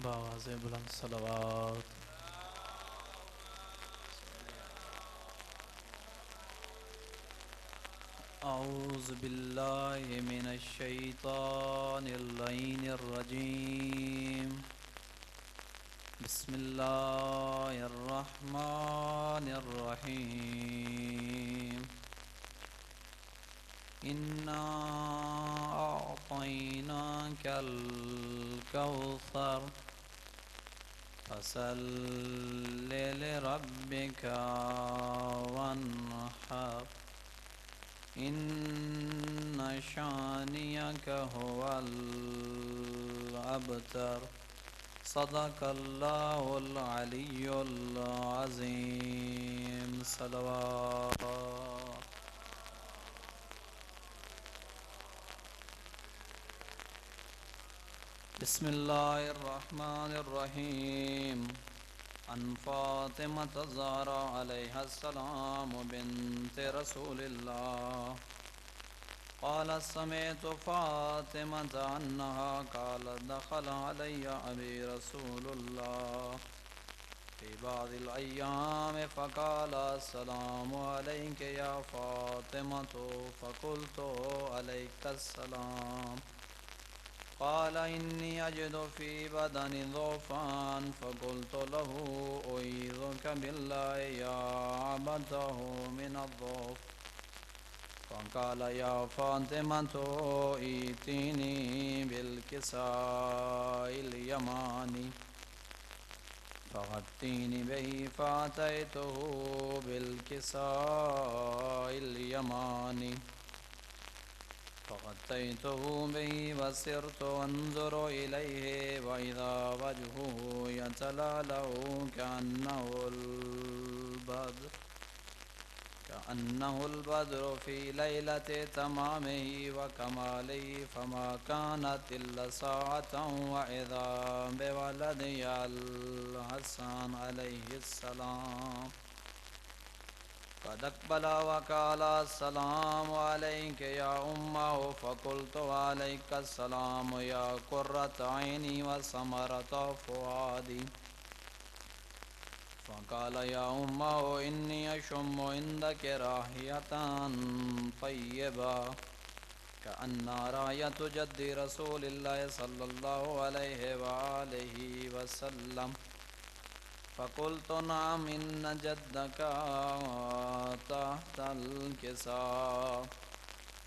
بآواز بلند صلوات. أعوذ بالله من الشيطان اللعين الرجيم. بسم الله الرحمن الرحيم. إنا أعطيناك الكوثر فصل لربك وانحر إن شانئك هو الأبتر. صدق الله العلي العظيم. صلوات. بسم الله الرحمن الرحيم. عن فاطمة الزهراء عليها السلام بنت رسول الله قال سمعت فاطمة أنها قالت دخل علي أبي رسول الله في بعض الأيام فقال السلام عليك يا فاطمة فقلت عليك السلام. قال إني أجد في بدني ضعفا فقلت له أعيذك بالله يا عبده من الضعف. فقال يا فاطمة ائتيني بالكساء اليماني فغطيني به فأتيته بالكساء اليماني فغطيته به وسرت أنظر إليه وإذا وجهه يتلألأ كأنه البدر في ليلة تمامه وكماله. فما كانت إلا ساعة وإذا بولدي الحسن عليه السلام قد أقبل وقال السلام عليك يا أمه فقلت عليك السلام يا قرة عيني وثمرة فؤادي. فقال يا أمه إني أشم عندك رائحة طيبة كأن راية جد رسول الله صلى الله عليه وآله وسلم. فقلت نعم إن جدك تحت الكساء.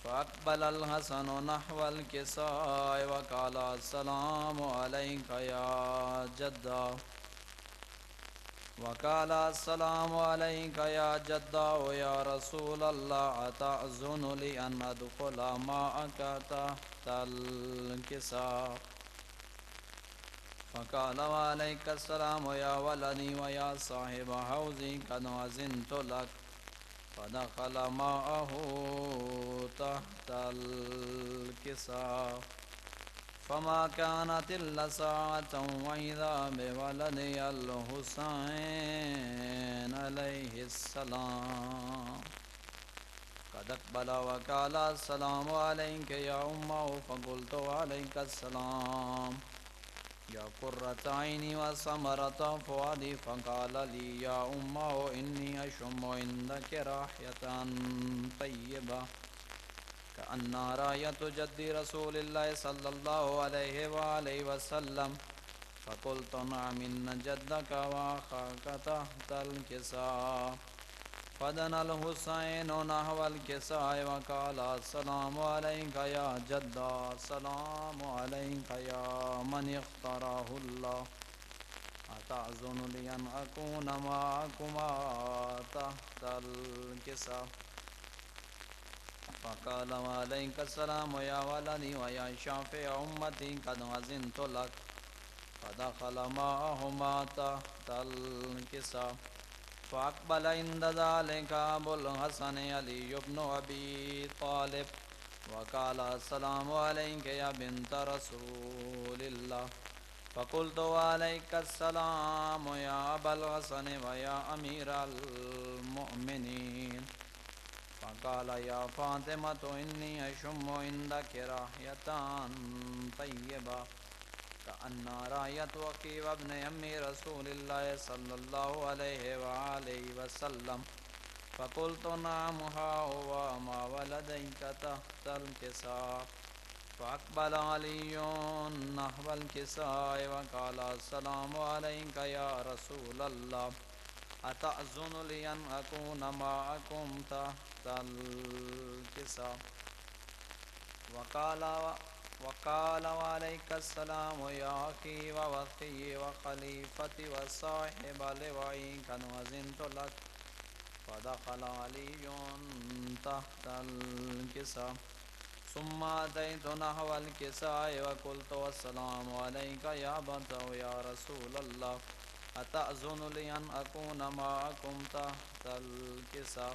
فأقبل الحسن نحو الكساء وقال السلام عليك يا جدة. وقال السلام عليك يا جدة يا رسول الله أتأذن لي أن أدخل معك تحت الكساء. فقال وعليك السلام يا ولدي ويا صاحب حوزي قد أذنت لك. فدخل معه تحت الكساء فما كانت إلا ساعة وإذا بولدي الحسين عليه السلام قد أقبل وقال السلام عليك يا أمه فقلت عليك السلام يا قرة عيني وثمرة فؤادي. فقال لي يا أمه إني أشم عندك رائحة طيبة كأن راية جد رسول الله صلى الله عليه وآله وسلم. فقلت نعم إن جدك وأخاك تحت الكساء. فدنا الحسين نحو الكساء وقال السلام عليك يا جدة السلام عليك يا من اختاره الله. أتأذن لي أن أكون معكما تحت الكساء. فقال وعليك السلام يا ولدي ويا شافع أمتي قد أذنت لك. فدخل معهما تحت الكساء. فأقبل عند ذلك أبو الحسن علي بن أبي طالب وقال السلام عليك يا بنت رسول الله. فقلت وعليك السلام يا أبا الحسن ويا أمير المؤمنين. فقال يا فاطمة إني أشم عندك رائحة طيبة كأن راية وكي وابن أم رسول الله صلى الله عليه وآله وسلم فقلت نعم ها هو ما ولديك تحت الكساء فأقبل علي نحو الكساء وقال السلام عليك يا رسول الله أتأذن لي أن أكون معكم تحت الكساء وقال وعليك السلام يا أخي ووفي وخليفتي وصاحب لوعي قد أذنت لك فدخل علي تحت الكساء ثم أتيت نحو الكساء وقلت السلام عليك يا أبتاه يا رسول الله أتأذن لي أن أكون معكم تحت الكساء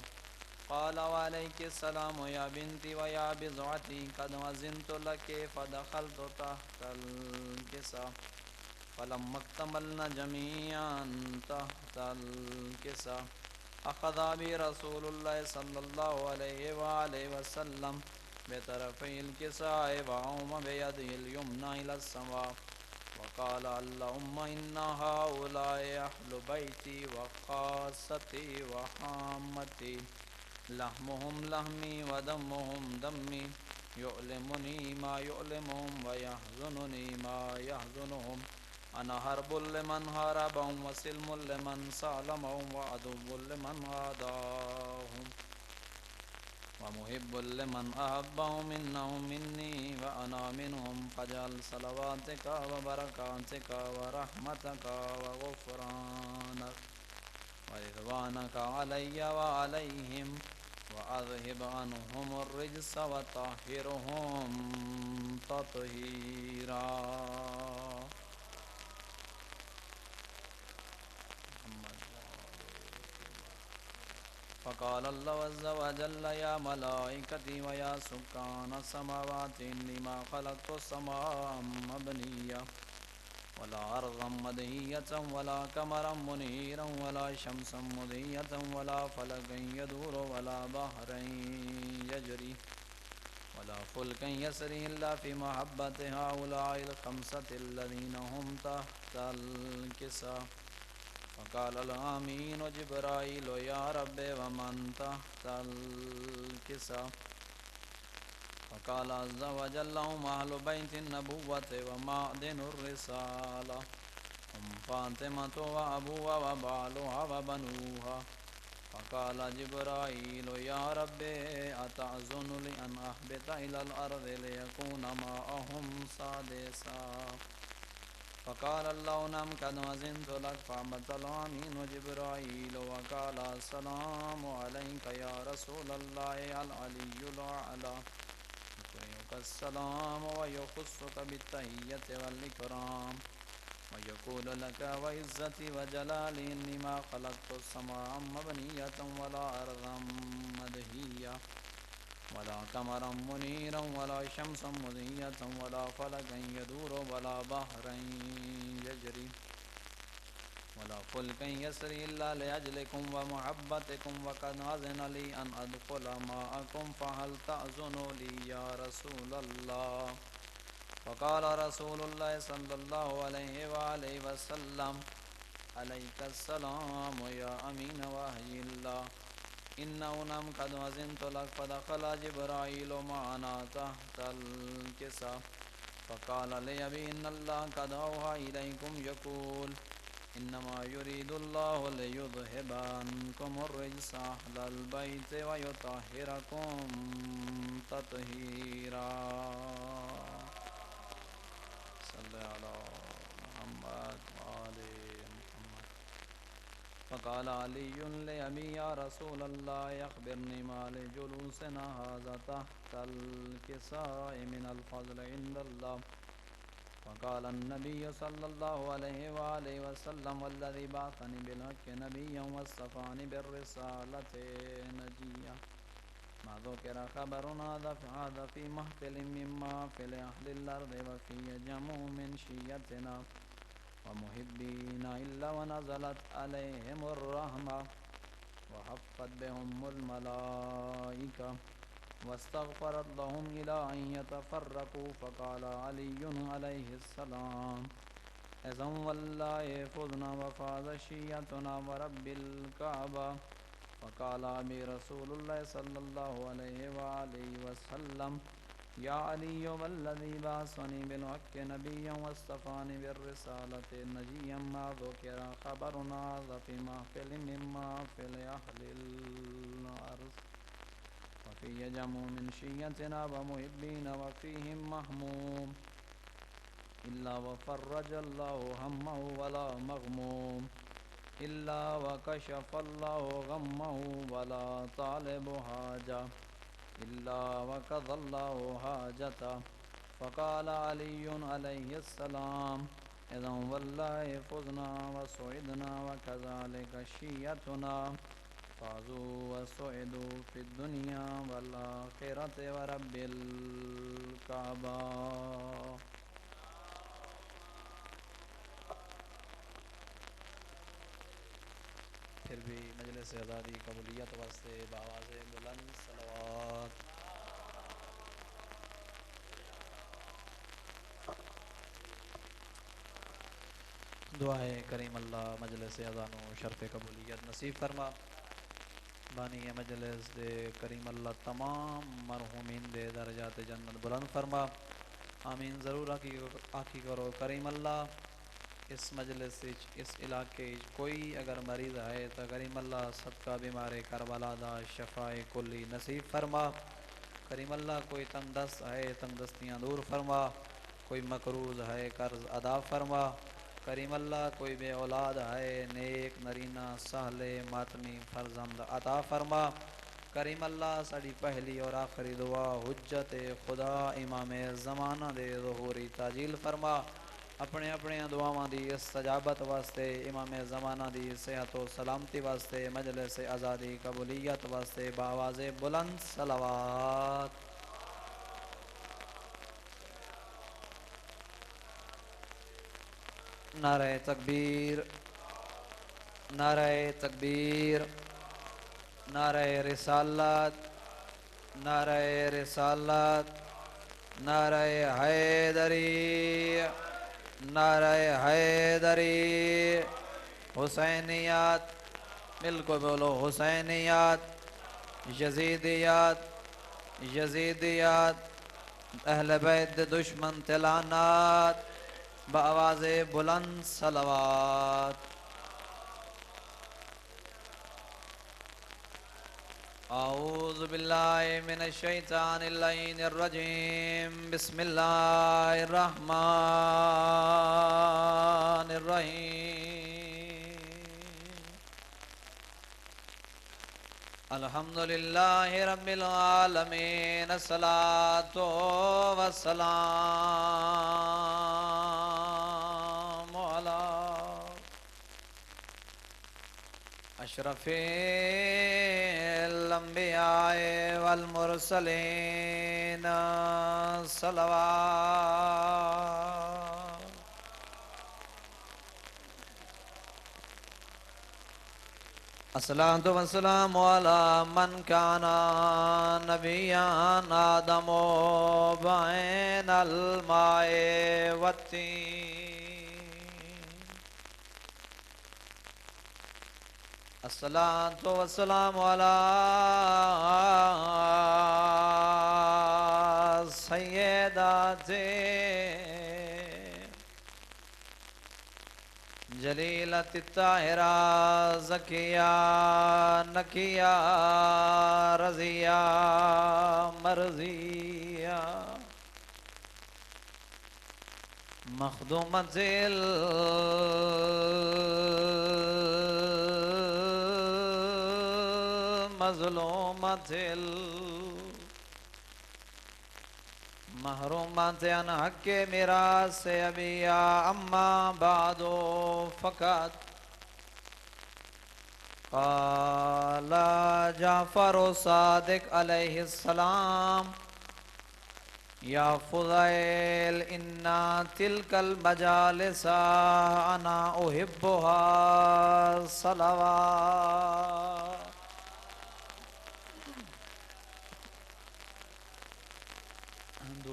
قال وعليك السلام يا بنتي ويا بضعتي قد أذنت لك فدخلت تحت الكساء فلما اكتملنا جميعا تحت الكساء أخذ بي رسول الله صلى الله عليه وآله وسلم بطرفي الكساء وعوم بيده اليمنى إلى السماء وقال اللهم إن هؤلاء أهل بيتي وخاصتي وحامتي لحمهم لحمي ودمهم دمي يؤلمني ما يؤلمهم ويحزنني ما يحزنهم أنا حرب لمن حاربهم وسلم لمن سالمهم وعدو لمن عاداهم ومحب لمن أحبهم إنهم مني وأنا منهم فاجعل صلواتك وبركاتك ورحمتك وغفرانك ورضوانك علي وعليهم وأذهب عنهم الرجس وطهرهم تطهيرا. فقال الله عز وجل يا ملائكتي ويا سكان السماوات إني ما خلقت السماء مبنية ولا أرضا مدهية ولا قمرا منيرا ولا شمسا مضية ولا فلكا يدور ولا بحرا يجري ولا فلكا يسري إلا في محبة هؤلاء الخمسة الذين هم تحت الكساء. فقال الآمين جبرائيل يا رب ومن تحت الكساء. فقال عز وجل هم أهل بيت النبوة ومعدن الرسالة هم فاطمة وأبوها وبعلها وبنوها. فقال جبرائيل يا رب أتأذن لي أن أهبط إلى الأرض ليكون معهم سادسا. فقال الله نعم قد أذنت لك فأبت الأمين جبرائيل وقال السلام عليك يا رسول الله العلي الأعلى يقرئك السلام ويخصك بالتحية والإكرام ويقول لك وعزتي وجلالي إني ما خلقت السماء مبنية ولا أرضا مدهية ولا قمرا منيرا ولا شمسا مضية ولا فلكا يدور ولا بحرا يجري ولا فلكا يسري إلا لأجلكم ومحبتكم وقد أذن لي أن أدخل معكم فهل تأذن لي يا رسول الله. فقال رسول الله صلى الله عليه وآله وسلم عليك السلام يا أمين وحي الله إنه نعم قد أذنت لك. فدخل جبرائيل معنا تحت الكساء فقال لي أبي إن الله قد أوحى إليكم يقول إنما يريد الله ليذهب عنكم الرجس أهل البيت ويطهركم تطهيرا. صل على محمد وآل محمد. فقال علي لأبي يا رسول الله أخبرني ما لجلوسنا هذا تحت الكساء من الفضل عند الله. فقال النبي صلى الله عليه وآله وسلم والذي بعثني بالحق نبيا واصطفاني بالرسالة نجيا ما ذكر خبر هذا في محفل مما في أهل الأرض وفي جمع من شيتنا ومحبين إلا ونزلت عليهم الرحمة وحفت بهم الملائكة واستغفرت لهم إلى أن يتفرقوا فقال علي عليه السلام إذا والله فزنا وفاز شيعتنا ورب الكعبة. فقال أبي رسول الله صلى الله عليه وآله وسلم يا علي والذي بعثني بالحق نبيا واصطفاني بالرسالة نجيا ما ذكر خبرنا هذا في محفل من محافل أهل الأرض وفي جمع من شيعتنا ومحبين وفيهم محموم إلا وفرج الله همه ولا مغموم إلا وكشف الله غمه ولا طالب حاجة إلا وقضى الله حاجته. فقال علي عليه السلام إذا والله فزنا وسعدنا وكذلك شيعتنا فازوا وسعدوا في الدنيا والآخرة ورب الكعبة. پھر بھی مجلس آزادی قبولیت واسطے بآواز بلند صلوات. دعائے کریم اللہ مجلس اذان و شرف قبولیت نصیب فرما. بانی مجلس دے کریم اللہ تمام مرحومین دے درجات جنت بلند فرما. آمین. ضرور آخی کرو کریم اللہ اس مجلس اس علاقے کوئی اگر مریض ہے تو کریم اللہ صدقہ بیمار کربلا دا شفاء کلی نصیب فرما. کریم اللہ کوئی تنگ دست ہے تنگ دستیاں دور فرما. کوئی مقروض ہے قرض ادا فرما. کریم اللہ کوئی بے اولاد ہے نیک نرینہ سہلے ماتمی فرزند عطا فرما. کریم اللہ ساڑی پہلی اور آخری دعا حجت خدا امام زمانہ دے ظہوری تاجیل فرما. اپنے اپنے دعاواں دی استجابت واسطے امام زمانہ دی صحت و سلامتی واسطے مجلس آزادی قبولیت واسطے بآواز بلند صلوات. نعرہ تکبیر نعرہ تکبیر نعرہ رسالت نعرہ رسالت نعرہ حیدری نعرہ حیدری. حسینیات مل کو بولو حسینیات یزیدیات یزیدیات اہل بیت دشمن تلانات بآواز بلند صلوات. اعوذ باللہ من الشیطان اللعین الرجیم بسم اللہ الرحمن الرحیم. الحمدللہ رب العالمین الصلاة والسلام علی اشرف الانبیاء والمرسلین صلوات. الصلاة والسلام على من كان نبيا آدم بين الماء والطين. الصلاة والسلام على سيداتي جلیلۃ الطاہرہ زکیہ نکیہ رضیہ مرضیہ مخدومۃ المظلومۃ محرومات عن حق میراث ابیا. اما بعد فقط قال جعفر صادق علیہ السلام یا فضیل ان تلک المجالس انا احبها صلوات.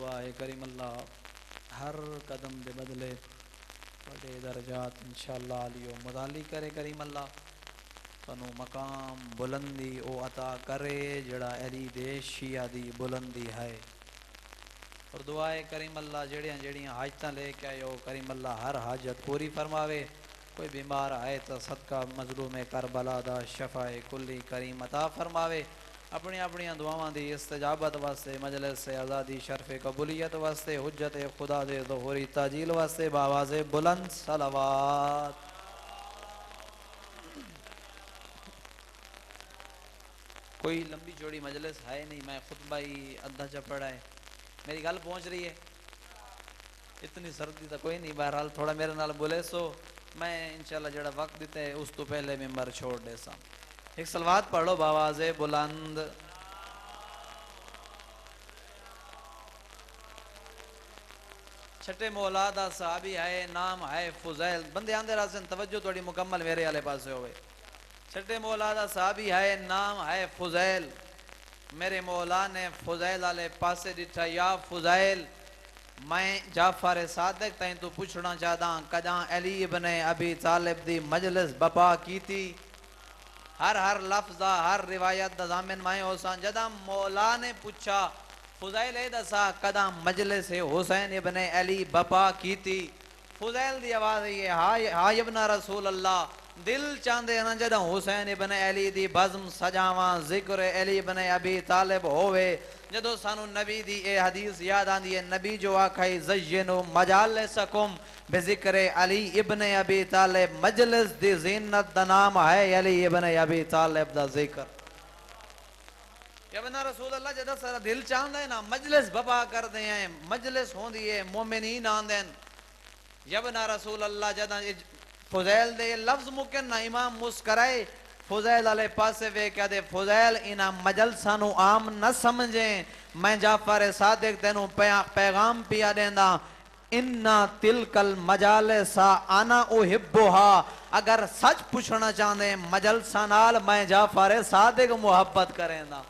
دعا ہے کریم اللہ ہر قدم دے بدلے بڑے درجات انشاءاللہ علی و مدالی کرے کریم اللہ تنو مقام بلندی او عطا کرے جڑا علی دے شیعہ دی بلندی ہے اور دعائے کریم اللہ جڑیاں حاجتاں لے کے آئے ہو کریم اللہ ہر حاجت پوری فرماوے کوئی بیمار آئے تو صدقہ مظلوم کربلا دا شفاء کلی کریم عطا فرماوے اپنی اپنی دعاواں دی استجابت واسطے مجلس سے آزادی شرف قبولیت واسطے حجت خدا دے ظہوری تاجیل واسطے بآواز بلند صلوات کوئی لمبی چوڑی مجلس ہے نہیں میں خطبہ ہی ادھا چا پڑھا ہے میری گل پہنچ رہی ہے اتنی سردی تو کوئی نہیں بہرحال تھوڑا میرے نال بولے سو میں انشاءاللہ جڑا وقت دیتے ہے اس تو پہلے ممبر چھوڑ دے سا ایک صلوات پڑھ لو بآواز بلند چھٹے مولا دا صحابی ہے نام ہے فضیل بندے آندے راسن توجہ توڑی مکمل میرے والے پاسے ہوئے چھٹے مولا دا صحابی ہے نام ہے فضیل میرے مولا نے فضیل والے پاسے ڈٹھا یا فضیل میں جعفر صادق تائیں تو پوچھنا چاہتا کداں علی ابن ابی طالب دی مجلس بپا کی تھی ہر لفظ ہر روایت دا ضامن میں حسین جداں مولا نے پوچھا فضیل دسا کداں مجلس حسین ابن علی بپا کی تھی فضیل دی آواز یہ ہائی ابن رسول اللہ دل چاندے نا جداں حسین ابن علی دی بزم سجاواں ذکر علی ابن ابی طالب ہوئے جدو سانو نبی دی اے حدیث یاد آن دیئے نبی جو آکھائی زینو مجالسکم بذکر علی ابن ابی طالب مجلس دی زینت دا نام ہے علی ابن ابی طالب دا ذکر ابن رسول اللہ جدہ سارا دل چاندے نا مجلس بپا کر دے ہیں مجلس ہون دیئے مومنین آن دین ابن رسول اللہ جدہ فضیل دے لفظ مکن نا امام مسکرائے فضیل علیہ پاسے وے کہا دے فضیل انہا مجلسانو عام نہ سمجھیں میں جعفر صادق تینو پیغام پیا دیندہ انہا تلکل مجالسا انا احبوہا اگر سچ پوچھنا چاہندے مجلسانال میں جعفر صادق محبت کریں دا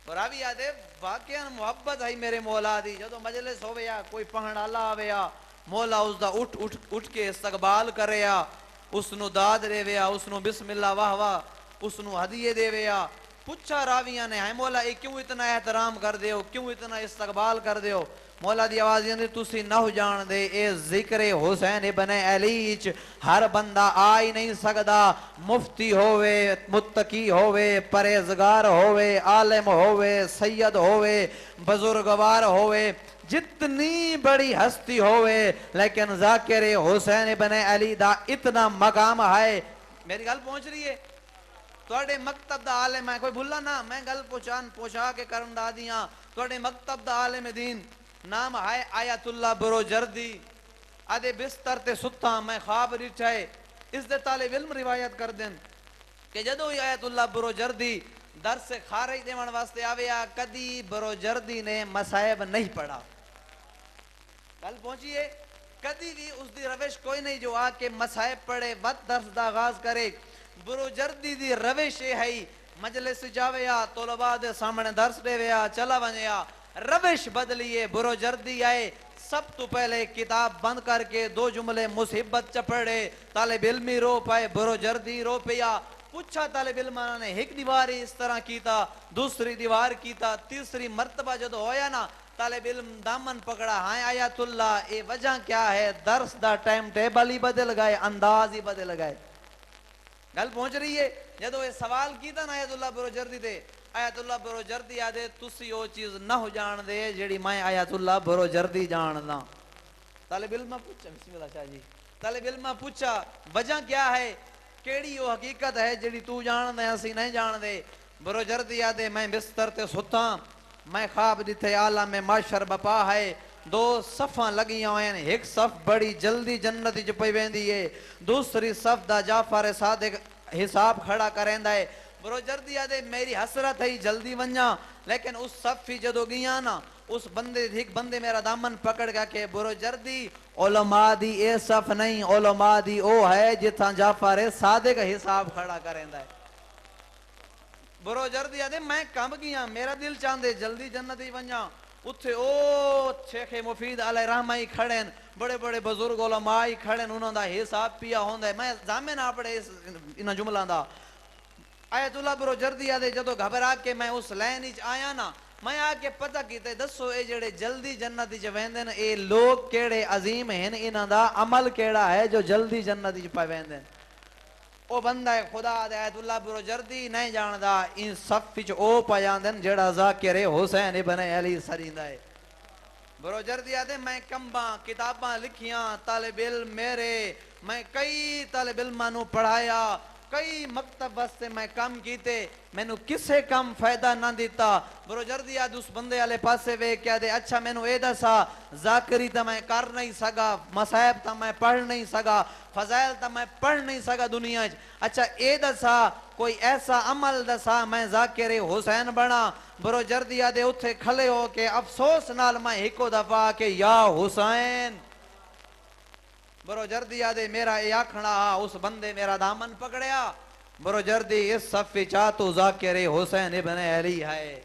راوی آدھے واقعاً محبت ہے میرے مولا دی جدو مجلس ہویا کوئی پہنڈ اللہ آویا مولا اس دا اٹھ کے استقبال کریا اس نو داد دے ویا اس نو بسم اللہ واہ واہ اس نو ہدیے دے ویا پوچھا راویاں نے ہے مولا اے کیوں اتنا احترام کر دیو کیوں اتنا استقبال کر دیو مولا دی آواز یہ تسی نہ جان دے اے ذکر حسین ابن علیچ ہر بندہ آئی نہیں سکدا مفتی ہوئے متقی ہوئے پریزگار ہوئے عالم ہوئے سید ہوئے بزرگوار ہوئے جتنی بڑی ہستی ہوئے لیکن ذاکر حسین ابن علی دا اتنا مقام ہے میری گل پہنچ رہی ہے توڑے مکتب دا عالم ہے کوئی بھولا نا میں گل پوچھا کے کرن دا دیاں توڑے مکتب دا عالم دین نام ہے آیت اللہ برو جردی آدھے بستر تے ستا میں خواب ریٹھائے اس دے طالب علم روایت کر دیں کہ جدو ہی آیت اللہ برو جردی درس خارج دیوان واسطے آویا کدی برو جردی نے مسائب نہیں پڑھا کل پہنچیے کدی بھی اس دی روش کوئی نہیں جو آکے مسائب پڑھے وقت درس دا آغاز کرے برو جردی دی روش ہے مجلس جاویا طلباء دے سامنے درس دے ویا چلا ونیا روش بدلیے برو جردی آئے سب تو پہلے کتاب بند کر کے دو جملے مصیبت چپڑے طالب علمی رو پائے برو جردی رو پیا پوچھا طالب علمانہ نے ایک دیواری اس طرح کیتا دوسری دیوار کیتا تیسری مرتبہ جدو ہویا نا طالب علم دامن پکڑا ہائیں آیت اللہ اے وجہ کیا ہے درس دا ٹائم ٹیبل ہی بدل گئے انداز ہی بدل گئے گل پہنچ رہی ہے جدو یہ سوال کیتا نا آیت اللہ برو جردی دے آیت اللہ برو جردی آدھے تسی وہ چیز نہ ہو جان دے جیڑی میں آیت اللہ برو جردی جان دا طالب علمہ پوچھا بسم اللہ شاہ جی طالب علمہ پوچھا وجہ کیا ہے کیڑی وہ حقیقت ہے جیڑی تو جان دے اسی نہیں جان دے برو جردی آدھے میں بستر تے ستا میں خواب دیتے عالم میں معاشر بپا ہے دو صفاں لگیاں ہوئے ہیں ایک صف بڑی جلدی جنتی جو پئی ویندی ہے دوسری صف دا جعفر صادق حساب کھڑا کریں دائے برو جردی آدھے میری حسرت ہے جلدی ونجا لیکن اس صفی جدو گیا نا اس بندے ایک بندے میرا دامن پکڑ گیا کہ برو جردی علماء دی اے صف نہیں علماء دی او ہے جتاں جعفر صادق حساب کھڑا کریں دائے برو جردی آدھے میں کم گیا میرا دل چاندے جلدی جنتی ونجا اتھے او شیخ مفید علیہ رحمہ ہی کھڑے ہیں، بڑے بڑے بزرگ علماء ہی کھڑے ہیں، انہوں دا حساب پیا ہوندہ ہے۔ میں زامن آپڑے انہا جملہ دا آیت اللہ برو جردی آدھے جدو گھبرا کے میں اس لین اچ آیا نا، میں آکے پتہ کیتے دسو اے جڑے جلدی جنتی چ ویندن اے لوگ کیڑے عظیم ہیں، انہاں دا عمل کیڑا ہے جو جلدی جنتی چ پہ ویندن۔ او بندہ خدا دے آیت اللہ برو جردی نہیں جاندہ ان صف وچ او پیاندن جڑا ذاکر حسین ابن علی سریندہ ہے۔ برو جردی آدھے میں کمباں کتاباں لکھیاں طالب علم میرے، میں کئی طالب علمانو پڑھایا، کئی مکتب واسطے میں کام کیتے، میں نو کسے کام فائدہ نہ دیتا۔ برو جردی آدھ اس بندے والے پاسے وے کیا دے اچھا میں نو اے دسا ذاکری تا میں کر نہیں سگا، مصائب تا میں پڑھ نہیں سگا، فضائل تا میں پڑھ نہیں سگا دنیا اچ، اچھا اے دسا کوئی ایسا عمل دسا میں ذاکر حسین بنا۔ برو جردی آدھے اتھے کھلے ہو کے افسوس نال میں ایکو دفعہ کہ یا حسین۔ برو جردی آدھے میرا اے آکھنا اس بندے میرا دامن پکڑیا، برو جردی اس صفی چاہتو ذاکر حسین ابن علی ہے،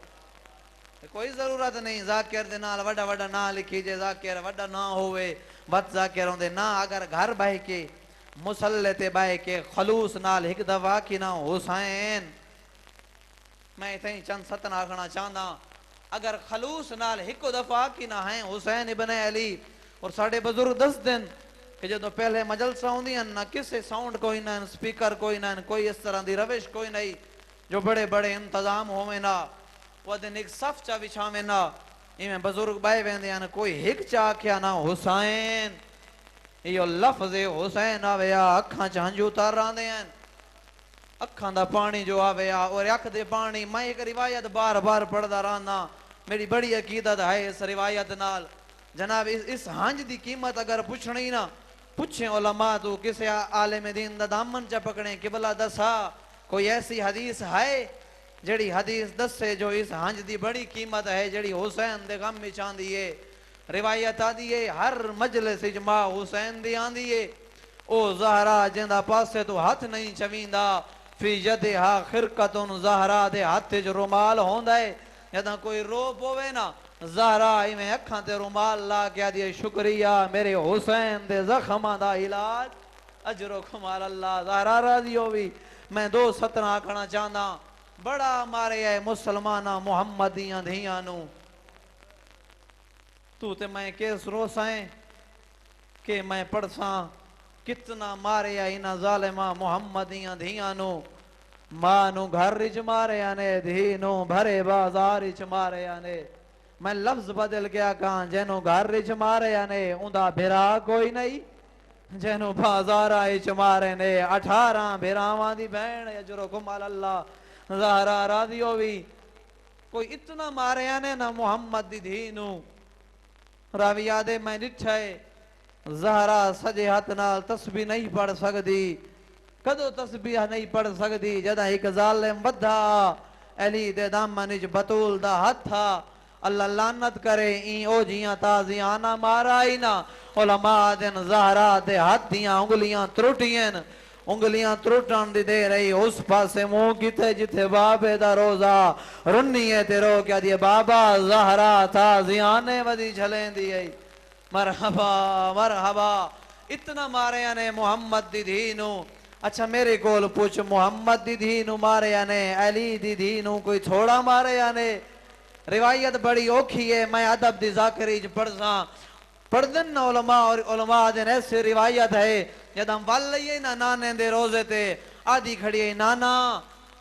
کوئی ضرورت نہیں ذاکر دے نال وڈا وڈا نہ لکھی جے، ذاکر وڈا نہ ہوئے بد ذاکر ہوندے نہ، اگر گھر بہ کے مسلح تے بہ کے خلوص نال ایک دفعہ کی نہ حسین، میں اتنی چند ستن آکھنا چاہتا اگر خلوص نال ایک دفعہ کی نہ ہیں حسین ابن علی۔ اور ساڑھے بزرگ دس دن کہ جدو پہلے مجلسہ ہوندی ہیں نہ کسے ساؤنڈ کوئی نہ سپیکر کوئی نہ کوئی اس طرح دی روش کوئی نہیں، جو بڑے بڑے انتظام ہوئے نا وہ دن ایک صف چا بچھا میں نا میں بزرگ بائے بیندے ہیں کوئی ہک چاہ کیا نا حسین، یہ لفظ حسین آویا اکھاں چانجو تار راندے ہیں، اکھاں دا پانی جو آویا اور اکھ دے پانی۔ میں ایک روایت بار بار پڑھدا رہنا، میری بڑی عقیدت ہے اس روایت نال۔ جناب اس ہنج دی قیمت اگر پوچھنی نا پوچھیں علماء تو کسے عالم دین دا دامن چا پکڑیں کہ بلا دسا کوئی ایسی حدیث ہے جڑی حدیث دس سے جو اس ہنج دی بڑی قیمت ہے جڑی حسین دے غم میں چاند دیئے، روایت آ دیئے ہر مجلس اجماع حسین دی آن دیئے، او زہرا جندہ پاسے تو ہاتھ نہیں چویندہ فی جدہا خرقتن زہرا دے ہاتھ جو رومال ہوندہ ہے، جدہ کوئی رو پوے نا زہرا میں اکھاں تے رومال لا کیا دیئے شکریہ میرے حسین دے زخمہ دا علاج اجر و کمال اللہ زہرا راضی ہوئی۔ میں دو ستن آکھنا چاہنا بڑا مارے ہے مسلمانہ محمدیاں دھیانو، تو تے میں کیس روسائیں کہ میں پڑھساں کتنا مارے ہے انہ ظالمہ محمدیاں دھیانو، مانو گھر رچ مارے آنے دھینو بھرے بازار رچ مارے آنے۔ میں لفظ بدل گیا کہاں جینو گھر رچ مارے آنے اندھا بھرا کوئی نہیں، جینو بازار رچ مارے نے 18 بھراواں دی بہن اجر و کمال اللہ زہرا راضی ہوئی۔ کوئی اتنا مارے آنے نہ محمد دی دھینو، راوی آدھے میں ڈٹھائے زہرا سجے ہاتھ نال تسبیح نہیں پڑھ سکتی، کدو تسبیح نہیں پڑھ سکتی جدہ ایک ظالم ودھا علی دے دامنج بطول دا ہاتھ تھا، اللہ لعنت کرے این او جیاں تازیانا مارا ہی نا، علماء دن زہرا دے ہاتھ دیاں انگلیاں تروٹین، انگلیاں تروٹان دی دے رہی اس پاسے منہ کیتے جتے بابے دا روزہ رنیے تے رو کیا دیئے بابا زہرا تازیانے ودی جھلیں دیئے، مرحبا مرحبا اتنا مارے آنے محمد دی دھینو۔ اچھا میرے کول پوچھ محمد دی دھینو مارے آنے علی دی دھینو کوئی تھوڑا مارے آنے؟ روایت بڑی اوکھی ہے، میں ادب دی ذاکریج پڑھساں پڑھ دن علماء اور علماء دن ایسے روایت ہے جدم والیے نا نانے دے روزے تے آدھی کھڑی ہے نانا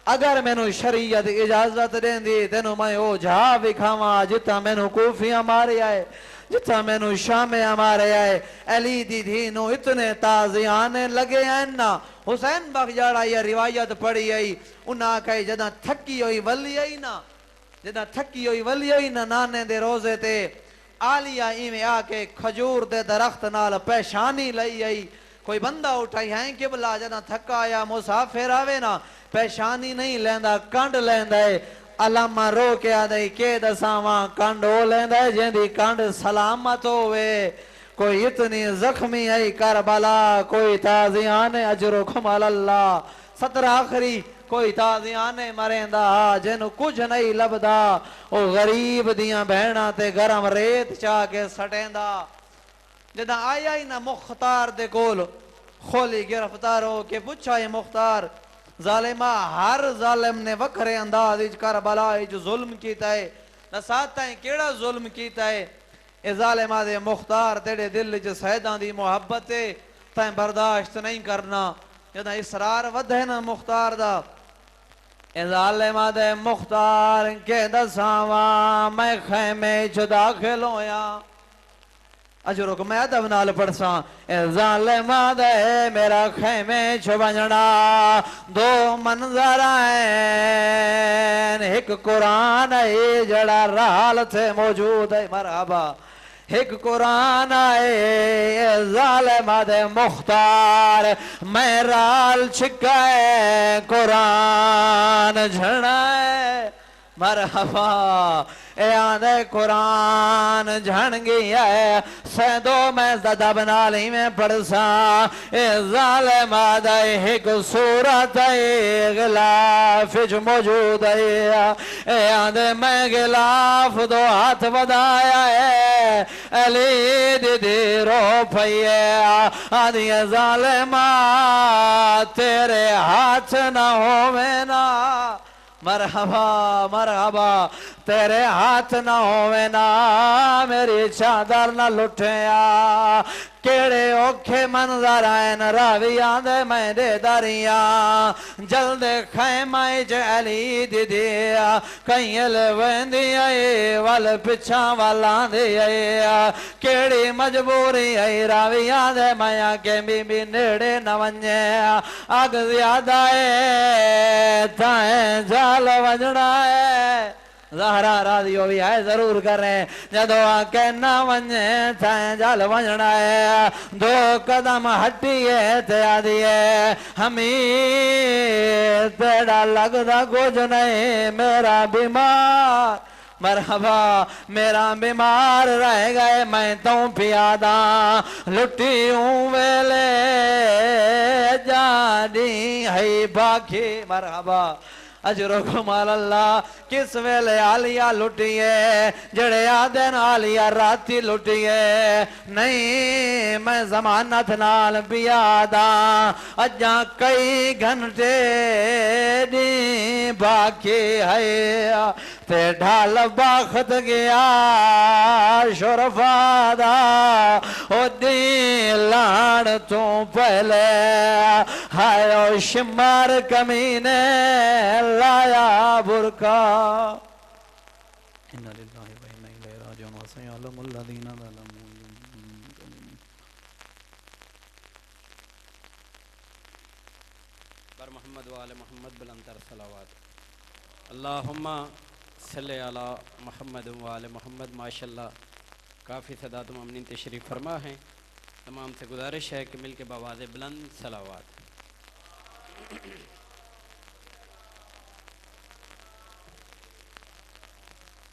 اگر میں نو شریعت اجازت دین دی تینو میں او جہاں بکھاواں جتا میں نو کوفیاں مارے آئے جتا میں نو شامے ہمارے آئے، علی دی دھینو اتنے تازی آنے لگے ہیں نا۔ حسین بخ جاڑا یہ روایت پڑھی آئی انہاں کہے جدہ تھکی ہوئی ولی آئی نا، جدہ تھکی ہوئی ولی آئی نا نانے دے روزے تے آلیہ ایمیں آکے کھجور دے درخت نال پیشانی لئی آئی، کوئی بندہ اٹھائی ہیں کہ بلا جدہ تھکا یا مسافر آوے نا پیشانی نہیں لیندہ کنڈ لیندہ ہے، علامہ رو کے آدھائی کہ دساواں کنڈ ہو لیندہ ہے جیندی کنڈ سلامت ہوئے، کوئی اتنی زخمی ہے کربلا کوئی تازیان اجر و کمال اللہ۔ ستر آخری کوئی تازیانے مریندا جنو کچھ نہیں لبدا او غریب دیاں بہناں تے گرم ریت چاہ کے سٹیندا جدہ آیا ہی نا مختار دے کول خولی گرفتار ہو کے پوچھا یہ مختار ظالمہ ہر ظالم نے وکھرے انداز اچ کربلا اچ ظلم کیتا ہے نساتا ہے کیڑا ظلم کیتا ہے اے ظالمہ دے مختار تیرے دل اچ سیدان دی محبت ہے تائیں برداشت نہیں کرنا جدہ اسرار ود ہے نا مختار دا اے ظالمہ دے مختار کے دساواں میں خیمے چ داخل ہویا اجرو کو میں ادب نال پڑھساں اے ظالمہ دے میرا خیمے چ ونجنا دو منظر آئین ایک قرآن ہے جڑا رال تھے موجود ہے مرحبا ایک قرآن آئے ظالمہ دے مختار میں رال چھکائے قرآن جھڑائے مرحبا اے آدھے قرآن جھڑ گیا ہے سیدو میں زدہ بنا لی میں پڑھسا اے ظالمہ دے ایک صورت ہے غلاف جو موجود ہے اے آدھے میں غلاف دو ہاتھ بدایا ہے علی دی رو پھئیے آدھی ظالمہ تیرے ہاتھ نہ ہوئے نا مرحبا مرحبا تیرے ہاتھ نہ ہوئے نا میری چادر نہ لٹھیا کیڑے اوکھے منظر آئین راویاں دے میں دے دریاں جلد خیمہ علی دی دیا کہیں لویندی آئے وال پچھاں والان دی آئے کیڑی مجبوری آئی راویاں دے میں کے بی بی نیڑے نہ ونجے آگ زیادہ ہے تائیں جال ونجنا ہے زہرا راضیو بھی ہے ضرور کر رہے جدو آکے نہ ونجے تھائیں جال ونجنا ہے دو قدم ہٹیے تے آدھیے ہمیں تیڑا لگدا کچھ نہیں میرا بیمار مرحبا میرا بیمار رہ گئے میں تو پیادا لٹی ہوں ویلے جانی ہے باکی مرحبا اجرکم اللہ کس ویلے آلیہ لٹیے جڑے آدن آلیہ راتی لٹیے نہیں میں زمانت نال بیادا اجاں کئی گھنٹے دی باکی ہے تے ڈھال باخت گیا شرفادا او دی لان تو پہلے ہائیو شمار کمینے لایا برکا انہا للہ و انہا الیہ راجعون وسیعلم الذین ظلموا بر محمد و آل محمد بلندر صلوات اللہم صلی علی محمد و آل محمد ماشاءاللہ کافی تعداد مؤمنین تشریف فرما ہیں تمام سے گزارش ہے کہ مل کے بآواز بلند صلوات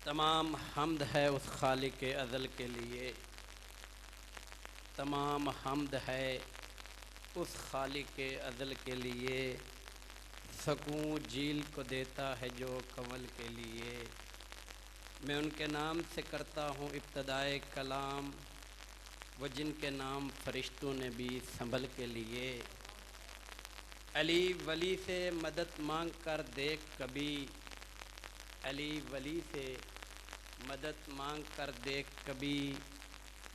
تمام حمد ہے اس خالق ازل کے لیے تمام حمد ہے اس خالق ازل کے لیے سکون جیل کو دیتا ہے جو کنول کے لیے میں ان کے نام سے کرتا ہوں ابتدائے کلام وہ جن کے نام فرشتوں نے بھی سنبھل کے لیے علی ولی سے مدد مانگ کر دیکھ کبھی علی ولی سے مدد مانگ کر دیکھ کبھی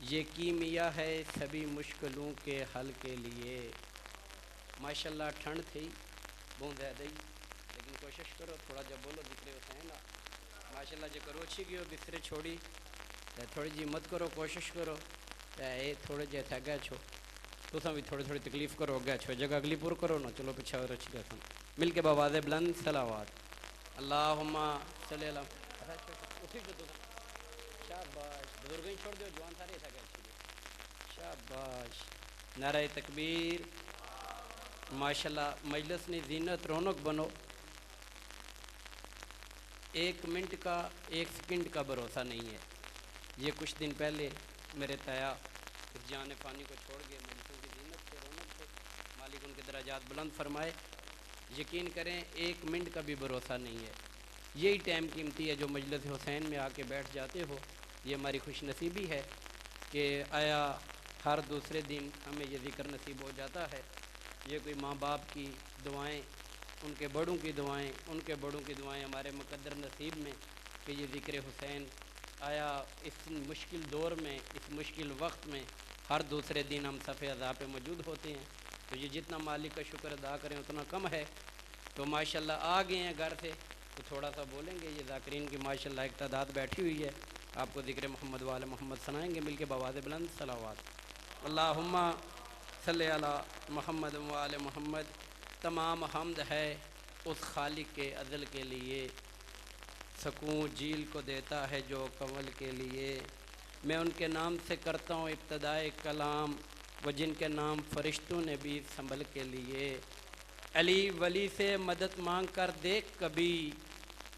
یہ کیمیا ہے سبھی مشکلوں کے حل کے لیے ماشاءاللہ ٹھنڈ تھی بہت زیادہ ہی لیکن کوشش کرو تھوڑا جب بولو ذکر حسین ماشاءاللہ جو کرو اچھی گئی ہو بسترے چھوڑی تھوڑی جی مت کرو کوشش کرو اے تھوڑے جیسے اگیا چھو تو بھی تھوڑی تھوڑی تکلیف کرو اگیا چھو جگہ اگلی پور کرو نا چلو پچھا اور اچھی گیا مل کے بآواز بلند صلوات اللہم صلی اللہ شاباش بزرگیں چھوڑ دو جوان سارے ایسا گیا شاباش نعرہ تکبیر ماشاءاللہ مجلس نے زینت رونق بنو ایک منٹ کا ایک سیکنڈ کا بھروسہ نہیں ہے یہ کچھ دن پہلے میرے تایا اس جان فانی کو چھوڑ گئے مجلسوں کی زینت سے رونق سے مالک ان کے درجات بلند فرمائے یقین کریں 1 منٹ کا بھی بھروسہ نہیں ہے. یہی ٹائم قیمتی ہے جو مجلس حسین میں آ کے بیٹھ جاتے ہو. یہ ہماری خوش نصیبی ہے کہ آیا ہر دوسرے دن ہمیں یہ ذکر نصیب ہو جاتا ہے. یہ کوئی ماں باپ کی دعائیں، ان کے بڑوں کی دعائیں، ان کے بڑوں کی دعائیں ہمارے مقدر نصیب میں کہ یہ ذکر حسین آیا اس مشکل دور میں، اس مشکل وقت میں ہر دوسرے دن ہم صف اعضاء پہ موجود ہوتے ہیں. تو یہ جتنا مالک کا شکر ادا کریں اتنا کم ہے. تو ماشاءاللہ آ گئے ہیں گھر سے تو تھوڑا سا بولیں گے. یہ ذاکرین کی ماشاءاللہ ایک تعداد بیٹھی ہوئی ہے. آپ کو ذکر محمد وآل محمد سنائیں گے مل کے بآواز بلند صلوات. اللہم صلی علی محمد وآل محمد. تمام حمد ہے اس خالق کے عدل کے لیے، سکون جیل کو دیتا ہے جو کنول کے لیے. میں ان کے نام سے کرتا ہوں ابتدائے کلام، وہ جن کے نام فرشتوں نے بھی سنبھل کے لیے. علی ولی سے مدد مانگ کر دیکھ کبھی،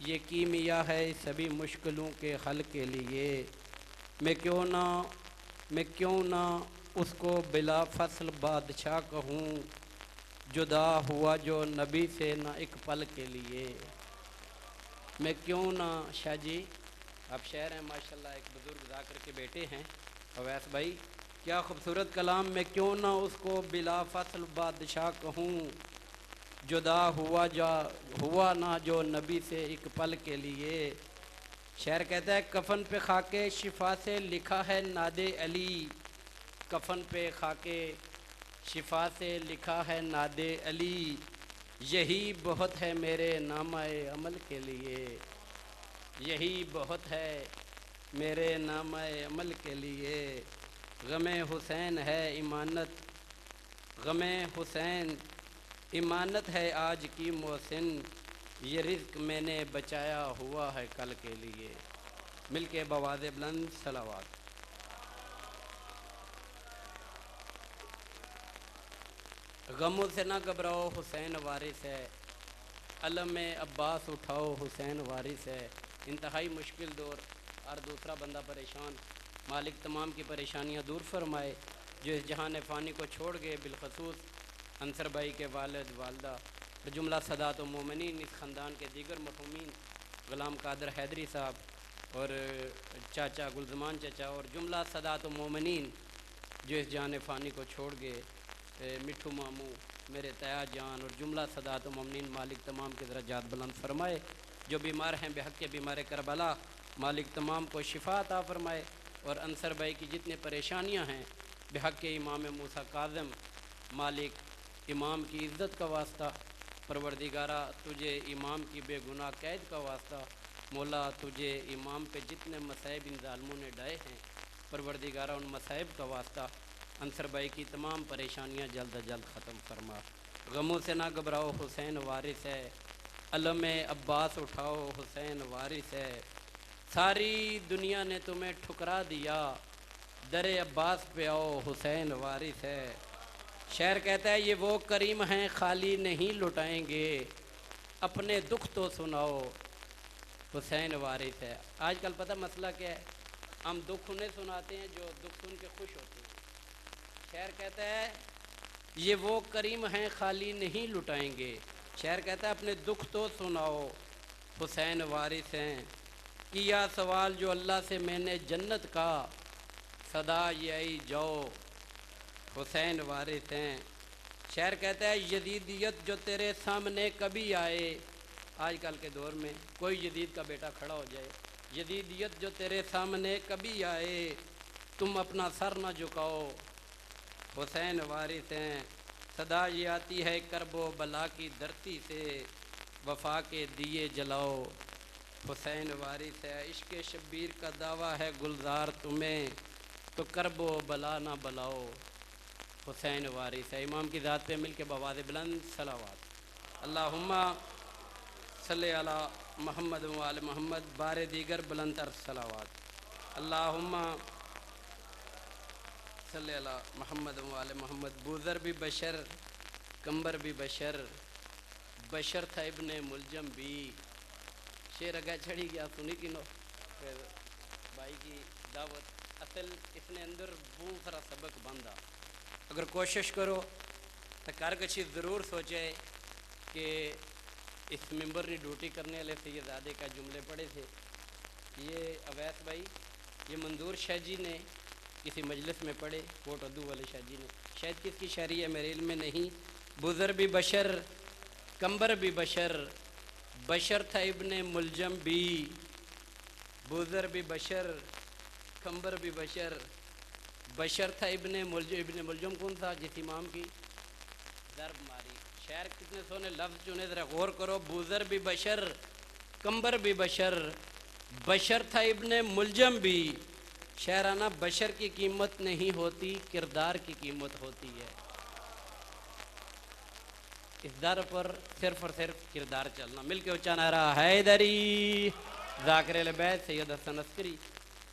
یہ کیمیا ہے سبھی مشکلوں کے حل کے لیے. میں کیوں نہ اس کو بلا فصل بادشاہ کہوں، جدا ہوا جو نبی سے نہ ایک پل کے لیے. میں کیوں نہ شاہ جی آپ شاعر ہیں ماشاءاللہ، ایک بزرگ ذاکر کے بیٹے ہیں اویس بھائی، کیا خوبصورت کلام. میں کیوں نہ اس کو بلا فصل بادشاہ کہوں، جدا ہوا نہ جو نبی سے ایک پل کے لیے. شعر کہتا ہے کفن پہ خاکے شفا سے لکھا ہے ناد علی، کفن پہ خاکے شفا سے لکھا ہے ناد علی. یہی بہت ہے میرے نامہ عمل کے لیے، یہی بہت ہے میرے نامہ عمل کے لیے. غم حسین ہے امانت، غم حسین امانت ہے آج کی محسن، یہ رزق میں نے بچایا ہوا ہے کل کے لیے. مل کے بآواز بلند صلوات. غموں سے نہ گھبراؤ حسین وارث ہے، علم عباس اٹھاؤ حسین وارث ہے. انتہائی مشکل دور، ہر دوسرا بندہ پریشان. مالک تمام کی پریشانیاں دور فرمائے جو اس جہان فانی کو چھوڑ گئے، بالخصوص انصر بھائی کے والد والدہ، جملہ سادات و مومنین، اس خاندان کے دیگر مرحومین، غلام قادر حیدری صاحب اور چاچا گلزمان چچا اور جملہ سادات و مومنین جو اس جہان فانی کو چھوڑ گئے، مٹھو ماموں، میرے تیا جان اور جملہ سادات و مومنین. مالک تمام کے درجات بلند فرمائے. جو بیمار ہیں بحق کے بیمار کربلا، مالک تمام کو شفا عطا فرمائے. اور انصر بھائی کی جتنے پریشانیاں ہیں بحق کے امام موسیٰ کاظم، مالک امام کی عزت کا واسطہ، پروردگارہ تجھے امام کی بے گناہ قید کا واسطہ، مولا تجھے امام پہ جتنے مصائب ان ظالموں نے ڈائے ہیں، پروردگارہ ان مصائب کا واسطہ انصر بھائی کی تمام پریشانیاں جلد از جلد ختم فرما. غموں سے نہ گھبراؤ حسین وارث ہے، علم عباس اٹھاؤ حسین وارث ہے. ساری دنیا نے تمہیں ٹھکرا دیا، در عباس پہ آؤ حسین وارث ہے. شعر کہتا ہے یہ وہ کریم ہیں خالی نہیں لٹائیں گے، اپنے دکھ تو سناؤ حسین وارث ہے. آج کل پتہ مسئلہ کیا ہے، ہم دکھ انہیں سناتے ہیں جو دکھ سن کے خوش ہوتے ہیں. شعر کہتا ہے یہ وہ کریم ہیں خالی نہیں لٹائیں گے. شعر کہتا ہے اپنے دکھ تو سناؤ حسین وارث ہیں. کیا سوال جو اللہ سے میں نے جنت کا، صدا یہ آئی جاؤ حسین وارث ہیں. شعر کہتا ہے یزیدیت جو تیرے سامنے کبھی آئے، آج کل کے دور میں کوئی یزید کا بیٹا کھڑا ہو جائے، یزیدیت جو تیرے سامنے کبھی آئے، تم اپنا سر نہ جھکاؤ حسین وارث ہیں. صدا یہ آتی ہے کرب و بلا کی دھرتی سے، وفا کے دیے جلاؤ حسین وارث ہے. عشق شبیر کا دعویٰ ہے گلزار تمہیں، تو کرب و بلا نہ بلاؤ حسین وارث ہے. امام کی ذات پہ مل کے بآواز بلند صلوات. اللہم صلی علی محمد وآل محمد. بار دیگر بلند تر صلوات. اللہم صلی علی محمد وآل محمد. بوذر بھی بشر، کمبر بھی بشر، بشر تھا ابن ملجم بھی. شیر اگا چھڑی گیا سنی کی نو پھر بھائی کی دعوت اصل اس نے اندر بہت سارا سبق باندھا. اگر کوشش کرو تو کارکشی ضرور سوچے کہ اس ممبر نے ڈیوٹی کرنے والے سیدزادے کا جملے پڑھے تھے. یہ اویس بھائی یہ منظور شاہ جی نے کسی مجلس میں پڑھے، کوٹ ادو والے شاہ جی نے، شاید کس کی شاعری ہے میرے علم میں نہیں. بزر بھی بشر کمبر بھی بشر، بشر تھا ابن ملجم بھی، بزر بھی بشر کمبر بھی بشر، بشر تھا ابن ملجم کون تھا جس امام کی ضرب ماری. شعر کتنے سونے لفظ چنے، ذرا غور کرو. بوزر بھی بشر کمبر بھی بشر، بشر تھا ابن ملجم بھی. شاعرانہ بشر کی قیمت نہیں ہوتی، کردار کی قیمت ہوتی ہے. اس در پر صرف اور صرف کردار چلنا. مل کے اونچا نعرہ حیدری. ذاکر اہل بیت سید حسن عسکری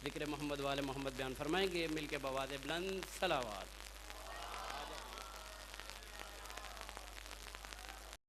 ذکر محمد والے محمد بیان فرمائیں گے. مل کے بآواز بلند صلوات.